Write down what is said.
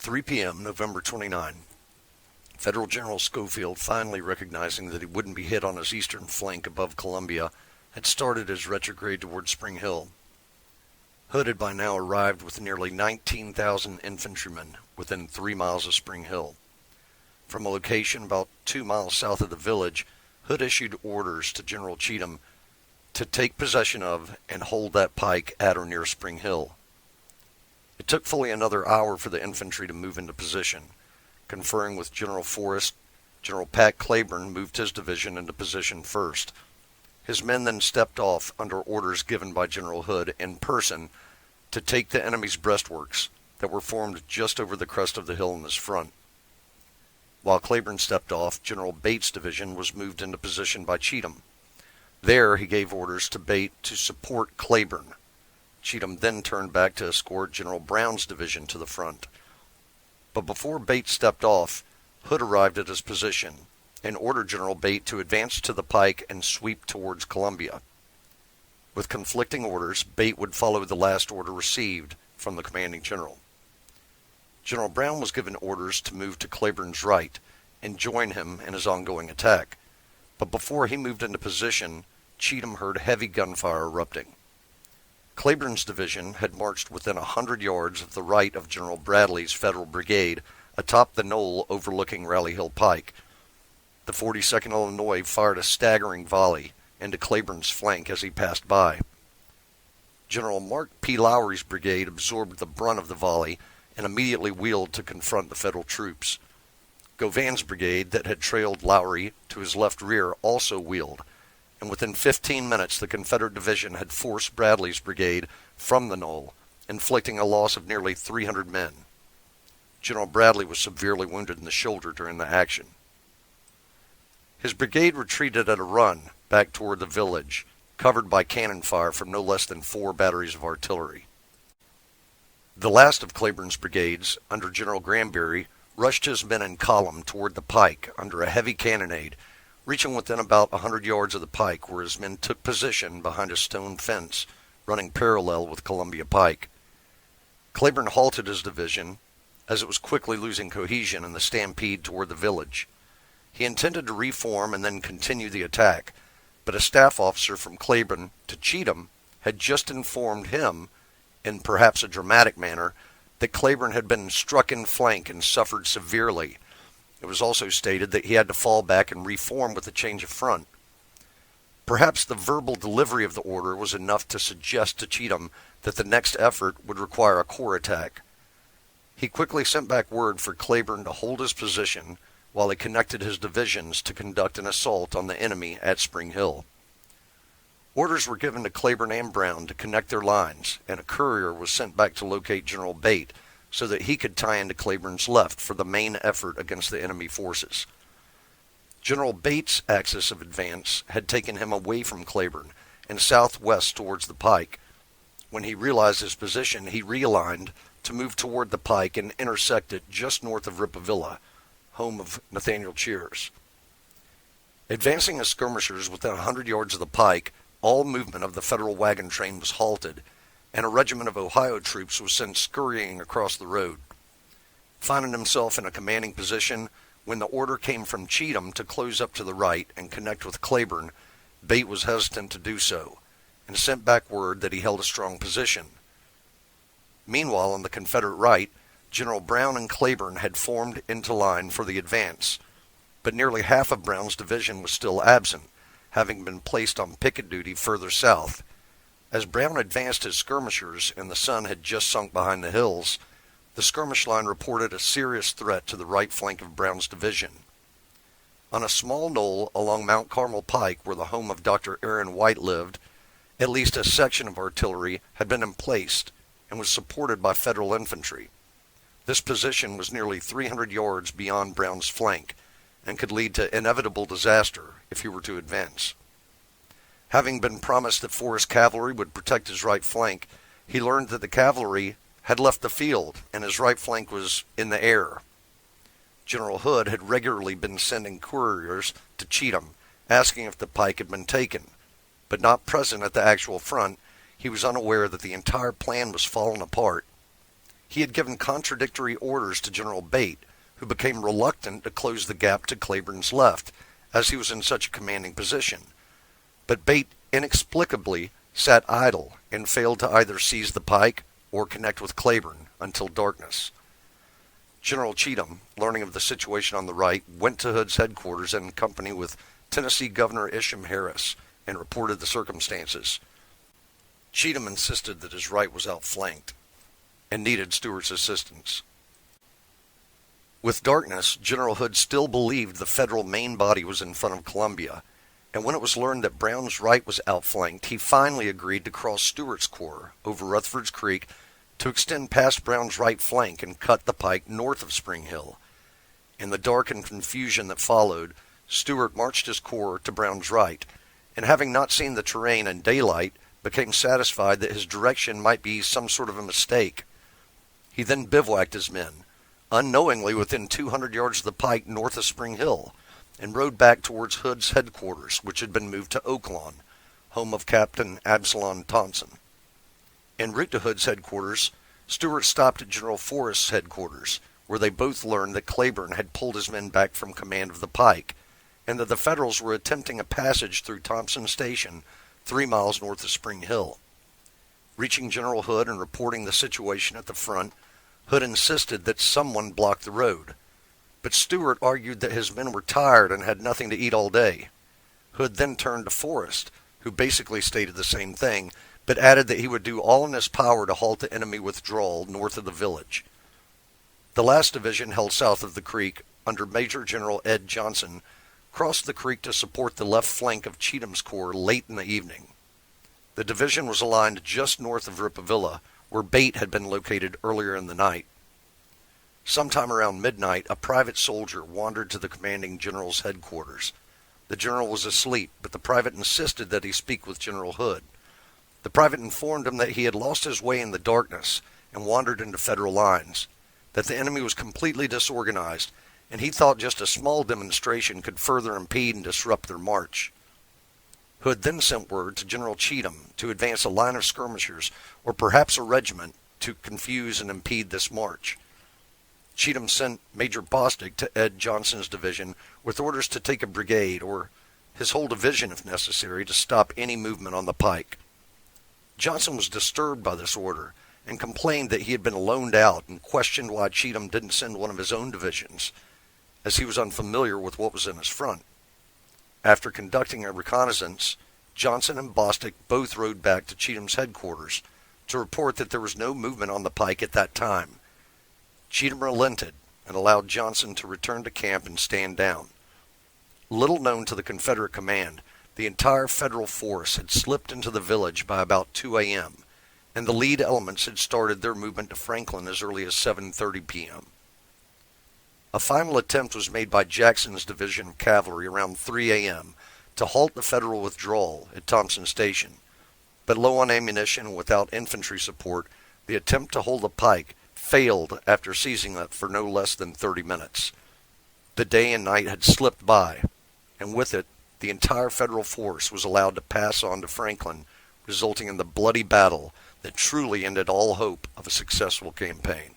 3 p.m., November 29. Federal General Schofield, finally recognizing that he wouldn't be hit on his eastern flank above Columbia, had started his retrograde toward Spring Hill. Hood had by now arrived with nearly 19,000 infantrymen within 3 miles of Spring Hill. From a location about 2 miles south of the village, Hood issued orders to General Cheatham to take possession of and hold that pike at or near Spring Hill. It took fully another hour for the infantry to move into position. Conferring with General Forrest, General Pat Cleburne moved his division into position first. His men then stepped off under orders given by General Hood in person to take the enemy's breastworks that were formed just over the crest of the hill in his front. While Cleburne stepped off, General Bates' division was moved into position by Cheatham. There he gave orders to Bate to support Cleburne. Cheatham then turned back to escort General Brown's division to the front. But before Bate stepped off, Hood arrived at his position and ordered General Bate to advance to the pike and sweep towards Columbia. With conflicting orders, Bate would follow the last order received from the commanding general. General Brown was given orders to move to Cleburne's right and join him in his ongoing attack. But before he moved into position, Cheatham heard heavy gunfire erupting. Cleburne's division had marched within 100 yards of the right of General Bradley's Federal Brigade atop the knoll overlooking Rally Hill Pike. The 42nd Illinois fired a staggering volley into Cleburne's flank as he passed by. General Mark P. Lowry's brigade absorbed the brunt of the volley and immediately wheeled to confront the Federal troops. Govan's brigade, that had trailed Lowry to his left rear, also wheeled, and within 15 minutes the Confederate division had forced Bradley's brigade from the knoll, inflicting a loss of nearly 300 men. General Bradley was severely wounded in the shoulder during the action. His brigade retreated at a run back toward the village, covered by cannon fire from no less than 4 batteries of artillery. The last of Cleburne's brigades, under General Granbury, rushed his men in column toward the pike under a heavy cannonade, reaching within about 100 yards of the pike, where his men took position behind a stone fence running parallel with Columbia Pike. Cleburne halted his division, as it was quickly losing cohesion in the stampede toward the village. He intended to reform and then continue the attack, but a staff officer from Cleburne to Cheatham had just informed him, in perhaps a dramatic manner, that Cleburne had been struck in flank and suffered severely. It was also stated that he had to fall back and reform with a change of front. Perhaps the verbal delivery of the order was enough to suggest to Cheatham that the next effort would require a corps attack. He quickly sent back word for Cleburne to hold his position while he connected his divisions to conduct an assault on the enemy at Spring Hill. Orders were given to Cleburne and Brown to connect their lines, and a courier was sent back to locate General Bate so that he could tie into Cleburne's left for the main effort against the enemy forces. General Bates' axis of advance had taken him away from Cleburne and southwest towards the pike. When he realized his position, he realigned to move toward the pike and intersect it just north of Rippavilla, home of Nathaniel Cheers. Advancing as skirmishers within 100 yards of the pike, all movement of the Federal wagon train was halted, and a regiment of Ohio troops was sent scurrying across the road. Finding himself in a commanding position, when the order came from Cheatham to close up to the right and connect with Cleburne, Bate was hesitant to do so, and sent back word that he held a strong position. Meanwhile, on the Confederate right, General Brown and Cleburne had formed into line for the advance, but nearly half of Brown's division was still absent, having been placed on picket duty further south. As Brown advanced his skirmishers and the sun had just sunk behind the hills, the skirmish line reported a serious threat to the right flank of Brown's division. On a small knoll along Mount Carmel Pike, where the home of Dr. Aaron White lived, at least a section of artillery had been emplaced and was supported by Federal infantry. This position was nearly 300 yards beyond Brown's flank and could lead to inevitable disaster if he were to advance. Having been promised that Forrest's cavalry would protect his right flank, he learned that the cavalry had left the field and his right flank was in the air. General Hood had regularly been sending couriers to Cheatham, asking if the pike had been taken, but not present at the actual front. He was unaware that the entire plan was falling apart. he had given contradictory orders to General Bate, who became reluctant to close the gap to Cleburne's left, as he was in such a commanding position. But Bate inexplicably sat idle and failed to either seize the pike or connect with Cleburne until darkness. General Cheatham, learning of the situation on the right, went to Hood's headquarters in company with Tennessee Governor Isham Harris and reported the circumstances. Cheatham insisted that his right was outflanked and needed Stuart's assistance. With darkness, General Hood still believed the Federal main body was in front of Columbia, and when it was learned that Brown's right was outflanked, he finally agreed to cross Stuart's corps over Rutherford's Creek to extend past Brown's right flank and cut the pike north of Spring Hill. In the dark and confusion that followed, Stuart marched his corps to Brown's right, and having not seen the terrain in daylight, became satisfied that his direction might be some sort of a mistake. He then bivouacked his men, unknowingly within 200 yards of the pike north of Spring Hill, and rode back towards Hood's headquarters, which had been moved to Oaklawn, home of Captain Absalom Thompson. En route to Hood's headquarters, Stuart stopped at General Forrest's headquarters, where they both learned that Cleburne had pulled his men back from command of the pike, and that the Federals were attempting a passage through Thompson Station, 3 miles north of Spring Hill. Reaching General Hood and reporting the situation at the front, Hood insisted that someone block the road, but Stuart argued that his men were tired and had nothing to eat all day. Hood then turned to Forrest, who basically stated the same thing, but added that he would do all in his power to halt the enemy withdrawal north of the village. The last division, held south of the creek, under Major General Ed Johnson, crossed the creek to support the left flank of Cheatham's corps late in the evening. The division was aligned just north of Ripavilla, where Bate had been located earlier in the night. Sometime around midnight, a private soldier wandered to the commanding general's headquarters. The general was asleep, but the private insisted that he speak with General Hood. The private informed him that he had lost his way in the darkness and wandered into Federal lines, that the enemy was completely disorganized, and he thought just a small demonstration could further impede and disrupt their march. Hood then sent word to General Cheatham to advance a line of skirmishers, or perhaps a regiment, to confuse and impede this march. Cheatham sent Major Bostic to Ed Johnson's division with orders to take a brigade, or his whole division if necessary, to stop any movement on the pike. Johnson was disturbed by this order and complained that he had been loaned out and questioned why Cheatham didn't send one of his own divisions, as he was unfamiliar with what was in his front. After conducting a reconnaissance, Johnson and Bostic both rode back to Cheatham's headquarters to report that there was no movement on the pike at that time. Cheatham relented and allowed Johnson to return to camp and stand down. Little known to the Confederate command, the entire Federal force had slipped into the village by about 2 a.m., and the lead elements had started their movement to Franklin as early as 7:30 p.m. A final attempt was made by Jackson's division of cavalry around 3 a.m. to halt the Federal withdrawal at Thompson Station, but low on ammunition and without infantry support, the attempt to hold the pike failed after seizing it for no less than 30 minutes. The day and night had slipped by, and with it, the entire Federal force was allowed to pass on to Franklin, resulting in the bloody battle that truly ended all hope of a successful campaign.